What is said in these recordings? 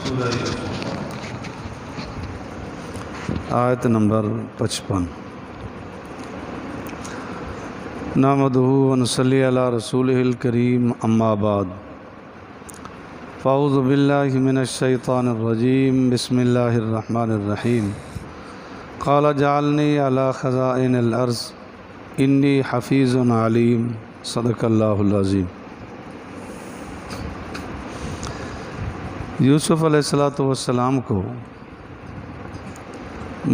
سورہ آیت نمبر 55۔ نحمدہ ونصلی علی رسولہ الکریم، اما بعد، فاعوذ باللہ من الشیطان الرجیم، بسم اللہ الرحمن الرحیم۔ قال جعلنی علی خزائن الارض انی حفیظ علیم، صدق اللہ العظیم۔ یوسف علیہ السلام کو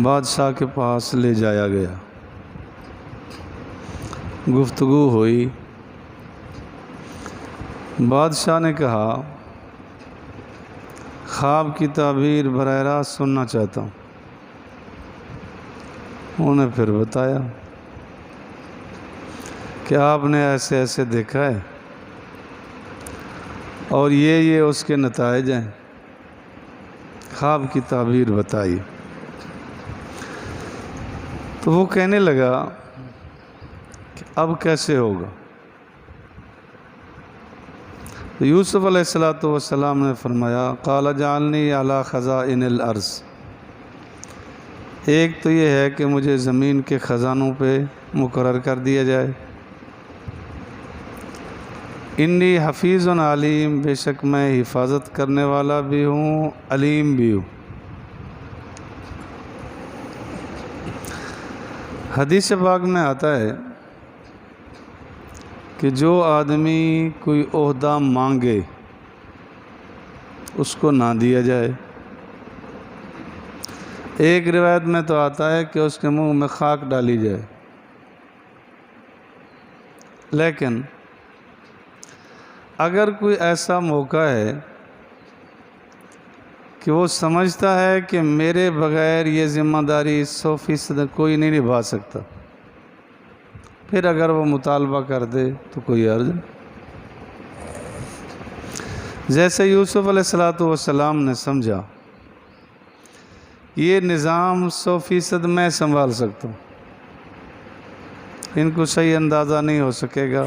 بادشاہ کے پاس لے جایا گیا، گفتگو ہوئی۔ بادشاہ نے کہا خواب کی تعبیر براہ راست سننا چاہتا ہوں۔ انہیں پھر بتایا کہ آپ نے ایسے ایسے دیکھا ہے اور یہ اس کے نتائج ہیں۔ خواب کی تعبیر بتائی تو وہ کہنے لگا کہ اب کیسے ہوگا؟ تو یوسف علیہ السلام نے فرمایا قال جعلنی علی خزائن الارض، ایک تو یہ ہے کہ مجھے زمین کے خزانوں پہ مقرر کر دیا جائے، انی حفیظ علیم، بے شک میں حفاظت کرنے والا بھی ہوں، علیم بھی ہوں۔ حدیث پاک میں آتا ہے کہ جو آدمی کوئی عہدہ مانگے اس کو نہ دیا جائے۔ ایک روایت میں تو آتا ہے کہ اس کے منہ میں خاک ڈالی جائے، لیکن اگر کوئی ایسا موقع ہے کہ وہ سمجھتا ہے کہ میرے بغیر یہ ذمہ داری 100% کوئی نہیں نبھا سکتا، پھر اگر وہ مطالبہ کر دے تو کوئی عرض نہیں۔ جیسے یوسف علیہ السلام نے سمجھا یہ نظام 100% میں سنبھال سکتا ہوں، ان کو صحیح اندازہ نہیں ہو سکے گا،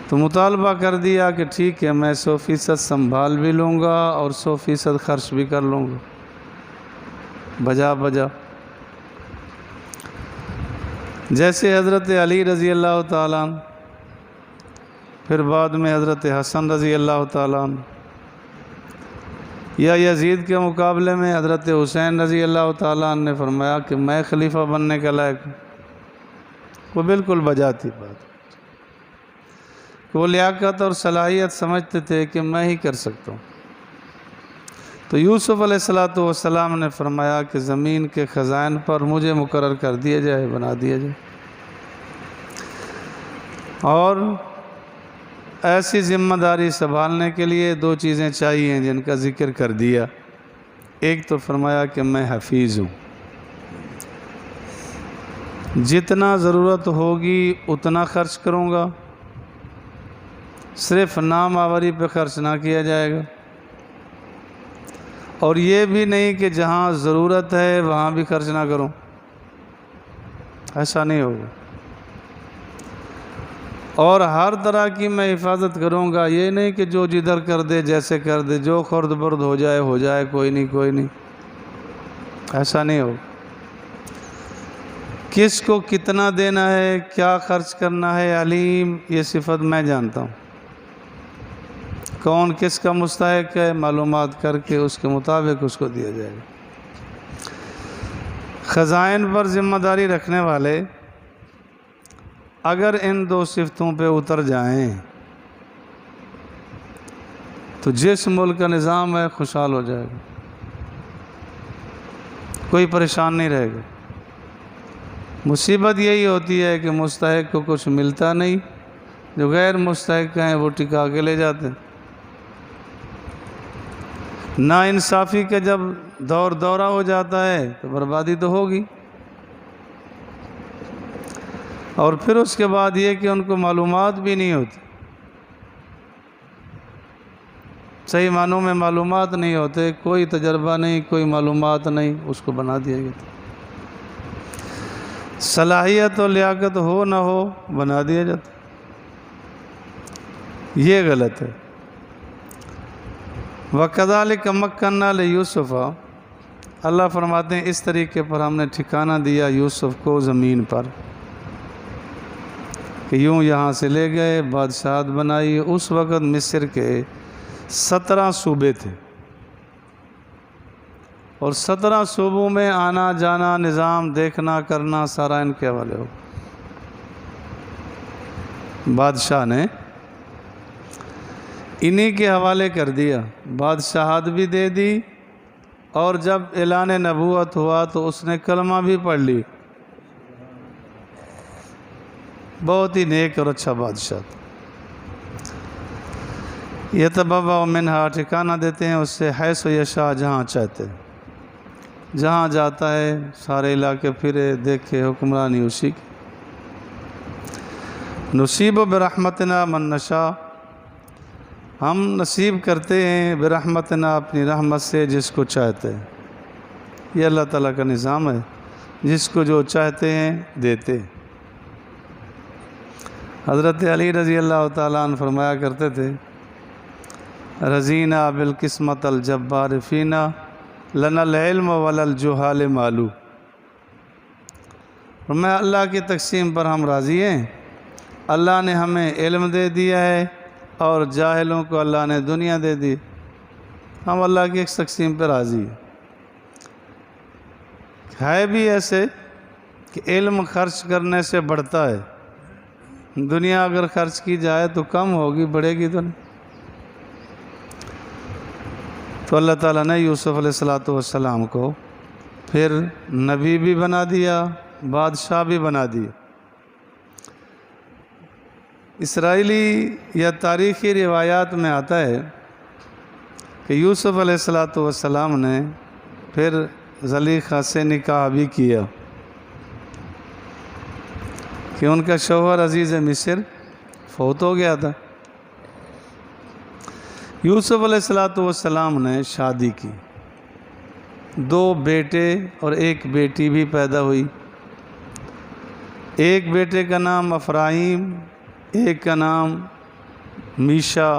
تو مطالبہ کر دیا کہ ٹھیک ہے میں 100% سنبھال بھی لوں گا اور 100% خرچ بھی کر لوں گا، بجا جیسے حضرت علی رضی اللہ تعالیٰ عنہ، پھر بعد میں حضرت حسن رضی اللہ تعالیٰ عنہ، یا یزید کے مقابلے میں حضرت حسین رضی اللہ تعالیٰ عنہ نے فرمایا کہ میں خلیفہ بننے کا لائق ہوں۔ وہ بالکل بجا تھی بات، وہ لیاقت اور صلاحیت سمجھتے تھے کہ میں ہی کر سکتا ہوں۔ تو یوسف علیہ السلام نے فرمایا کہ زمین کے خزائن پر مجھے مقرر کر دیا جائے، بنا دیا جائے، اور ایسی ذمہ داری سنبھالنے کے لیے 2 چیزیں چاہیے جن کا ذکر کر دیا۔ ایک تو فرمایا کہ میں حفیظ ہوں، جتنا ضرورت ہوگی اتنا خرچ کروں گا، صرف نام آوری پہ خرچ نہ کیا جائے گا، اور یہ بھی نہیں کہ جہاں ضرورت ہے وہاں بھی خرچ نہ کروں، ایسا نہیں ہوگا، اور ہر طرح کی میں حفاظت کروں گا، یہ نہیں کہ جو جدھر کر دے جیسے کر دے، جو خرد برد ہو جائے کوئی نہیں، ایسا نہیں ہوگا۔ کس کو کتنا دینا ہے، کیا خرچ کرنا ہے، علیم، یہ صفت میں جانتا ہوں، کون کس کا مستحق ہے، معلومات کر کے اس کے مطابق اس کو دیا جائے گا۔ خزائن پر ذمہ داری رکھنے والے اگر ان 2 صفتوں پہ اتر جائیں تو جس ملک کا نظام ہے خوشحال ہو جائے گا، کوئی پریشان نہیں رہے گا۔ مصیبت یہی ہوتی ہے کہ مستحق کو کچھ ملتا نہیں، جو غیر مستحق ہیں وہ ٹکا کے لے جاتے ہیں۔ نا انصافی کا جب دورہ ہو جاتا ہے تو بربادی تو ہوگی، اور پھر اس کے بعد یہ کہ ان کو معلومات بھی نہیں ہوتی، صحیح معنوں میں معلومات نہیں ہوتے، کوئی تجربہ نہیں، کوئی معلومات نہیں، اس کو بنا دیا گیا۔ صلاحیت اور لیاقت ہو نہ ہو بنا دیا جاتا، یہ غلط ہے۔ وَكَذَلِكَ مَكَّنَّا لِيُوسُفَ، اللہ فرماتے ہیں اس طریقے پر ہم نے ٹھکانہ دیا یوسف کو زمین پر کہ یوں یہاں سے لے گئے، بادشاہت بنائی۔ اس وقت مصر کے 17 صوبے تھے، اور 17 صوبوں میں آنا جانا، نظام دیکھنا کرنا سارا ان کے حوالے ہو۔ بادشاہ نے انہی کے حوالے کر دیا، بادشاہت بھی دے دی، اور جب اعلان نبوت ہوا تو اس نے کلمہ بھی پڑھ لی۔ بہت ہی نیک اور اچھا بادشاہ تھا۔ یتبوأ منہا، ٹھکانہ دیتے ہیں اس سے، حیث یشاء، جہاں چاہتے، جہاں جاتا ہے سارے علاقے پھرے دیکھے، حکمرانی اسی کی۔ نصیب برحمتنا من نشاء، ہم نصیب کرتے ہیں برحمتنا، اپنی رحمت سے، جس کو چاہتے ہیں۔ یہ اللہ تعالیٰ کا نظام ہے، جس کو جو چاہتے ہیں دیتے۔ حضرت علی رضی اللہ تعالیٰ عنہ فرمایا کرتے تھے، رضینا بالقسمت الجبار فینا، لنا العلم ولا الجہال مالو۔ فرمایا اللہ کی تقسیم پر ہم راضی ہیں، اللہ نے ہمیں علم دے دیا ہے اور جاہلوں کو اللہ نے دنیا دے دی، ہم اللہ کی ایک تقسیم پہ راضی ہیں۔ ہے بھی ایسے کہ علم خرچ کرنے سے بڑھتا ہے، دنیا اگر خرچ کی جائے تو کم ہوگی، بڑھے گی تو نہیں۔ تو اللہ تعالیٰ نے یوسف علیہ السلام کو پھر نبی بھی بنا دیا، بادشاہ بھی بنا دیا۔ اسرائیلی یا تاریخی روایات میں آتا ہے کہ یوسف علیہ السلام نے پھر زلیخا سے نکاح بھی کیا، کہ ان کا شوہر عزیز مصر فوت ہو گیا تھا۔ یوسف علیہ السلام نے شادی کی، 2 بیٹے اور 1 بیٹی بھی پیدا ہوئی۔ ایک بیٹے کا نام افراہیم، ایک کا نام میشا،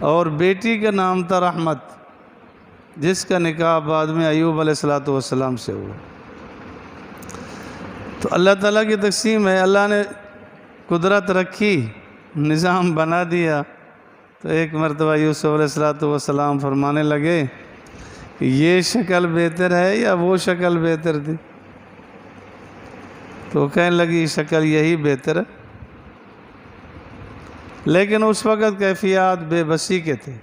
اور بیٹی کا نام تھا رحمت، جس کا نکاح بعد میں ایوب علیہ السلام سے ہوا۔ تو اللہ تعالیٰ کی تقسیم ہے، اللہ نے قدرت رکھی، نظام بنا دیا۔ تو ایک مرتبہ یوسف علیہ السلام فرمانے لگے کہ یہ شکل بہتر ہے یا وہ شکل بہتر تھی؟ تو کہنے لگی شکل یہی بہتر ہے، لیکن اس وقت کیفیات بے بسی کے تھے۔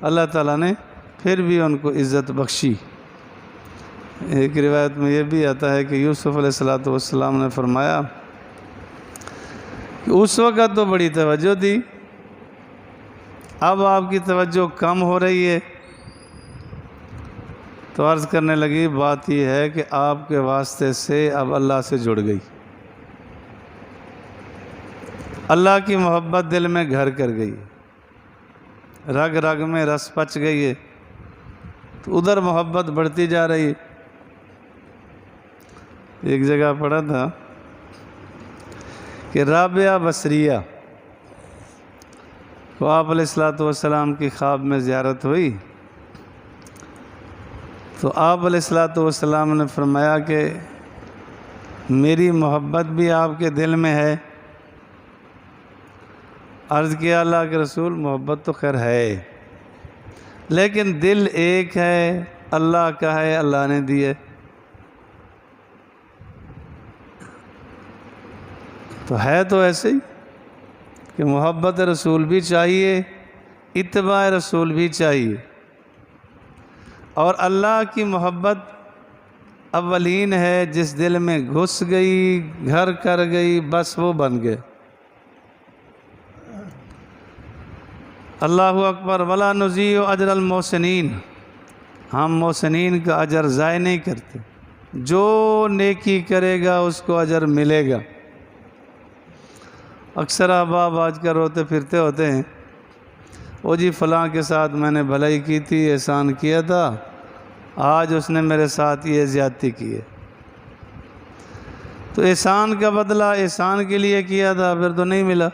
اللہ تعالیٰ نے پھر بھی ان کو عزت بخشی۔ ایک روایت میں یہ بھی آتا ہے کہ یوسف علیہ السلام نے فرمایا کہ اس وقت تو بڑی توجہ دی، اب آپ کی توجہ کم ہو رہی ہے۔ تو عرض کرنے لگی بات یہ ہے کہ آپ کے واسطے سے اب اللہ سے جڑ گئی، اللہ کی محبت دل میں گھر کر گئی، رگ رگ میں رس پچ گئی ہے، تو ادھر محبت بڑھتی جا رہی ہے۔ ایک جگہ پڑھا تھا کہ رابعہ بصریہ کو آپ علیہ السلام کی خواب میں زیارت ہوئی، تو آپ علیہ السلام نے فرمایا کہ میری محبت بھی آپ کے دل میں ہے۔ عرض کیا اللہ کے رسول، محبت تو خیر ہے، لیکن دل ایک ہے، اللہ کا ہے، اللہ نے دیے۔ تو ہے تو ایسے ہی کہ محبت رسول بھی چاہیے، اتباع رسول بھی چاہیے، اور اللہ کی محبت اولین ہے، جس دل میں گھس گئی، گھر کر گئی، بس وہ بن گئے۔ اللہ اکبر، ولا نضیع اجر المحسنین، ہم محسنین کا اجر ضائع نہیں کرتے، جو نیکی کرے گا اس کو اجر ملے گا۔ اکثر احباب آج کل روتے پھرتے ہوتے ہیں، وہ جی فلاں کے ساتھ میں نے بھلائی کی تھی، احسان کیا تھا، آج اس نے میرے ساتھ یہ زیادتی کی ہے۔ تو احسان کا بدلہ احسان کے لیے کیا تھا، پھر تو نہیں ملا۔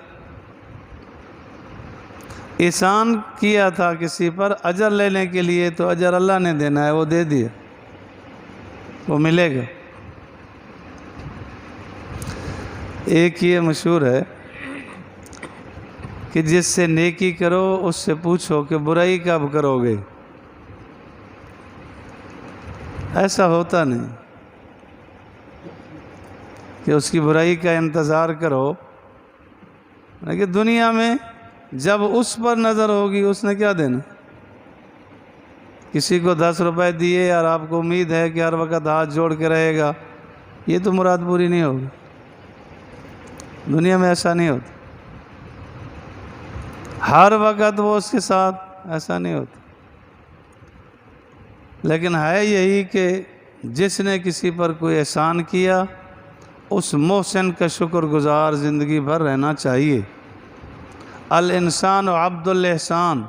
احسان کیا تھا کسی پر اجر لینے کے لیے، تو اجر اللہ نے دینا ہے، وہ دے دیا، وہ ملے گا۔ ایک یہ مشہور ہے کہ جس سے نیکی کرو اس سے پوچھو کہ برائی کب کرو گے۔ ایسا ہوتا نہیں کہ اس کی برائی کا انتظار کرو، لیکن دنیا میں جب اس پر نظر ہوگی اس نے کیا دینا؟ کسی کو 10 روپے دیے اور آپ کو امید ہے کہ ہر وقت ہاتھ جوڑ کے رہے گا، یہ تو مراد پوری نہیں ہوگی۔ دنیا میں ایسا نہیں ہوتا، ہر وقت وہ اس کے ساتھ، ایسا نہیں ہوتا۔ لیکن ہے یہی کہ جس نے کسی پر کوئی احسان کیا، اس محسن کا شکر گزار زندگی بھر رہنا چاہیے۔ الانسان عبد الاحسان،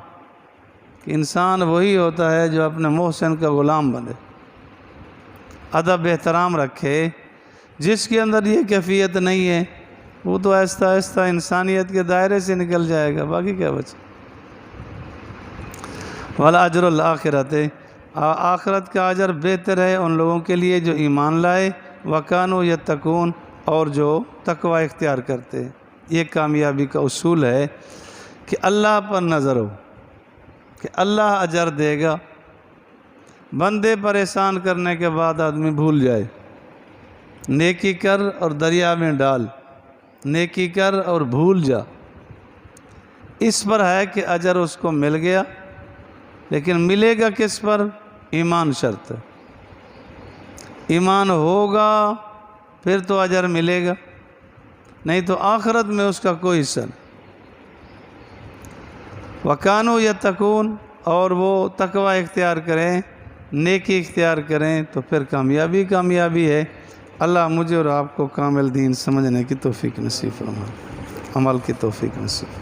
انسان وہی ہوتا ہے جو اپنے محسن کا غلام بنے، ادب احترام رکھے۔ جس کے اندر یہ کیفیت نہیں ہے وہ تو آہستہ آہستہ انسانیت کے دائرے سے نکل جائے گا، باقی کیا بچے۔ وَالْأَجْرُ الْآخِرَةِ، آخرت کا اجر بہتر ہے ان لوگوں کے لیے جو ایمان لائے، وَكَانُوا يَتَّقُونَ، اور جو تقوی اختیار کرتے۔ یہ کامیابی کا اصول ہے کہ اللہ پر نظر ہو، کہ اللہ اجر دے گا۔ بندے پر احسان کرنے کے بعد آدمی بھول جائے، نیکی کر اور دریا میں ڈال، نیکی کر اور بھول جا، اس پر ہے کہ اجر اس کو مل گیا، لیکن ملے گا کس پر؟ ایمان شرط ہے، ایمان ہوگا پھر تو اجر ملے گا، نہیں تو آخرت میں اس کا کوئی حصہ نہیں۔ وَكَانُوا يَتَّقُونَ، اور وہ تقوی اختیار کریں، نیکی اختیار کریں، تو پھر کامیابی کامیابی ہے۔ اللہ مجھے اور آپ کو کامل دین سمجھنے کی توفیق نصیب فرمائے، عمل کی توفیق نصیب۔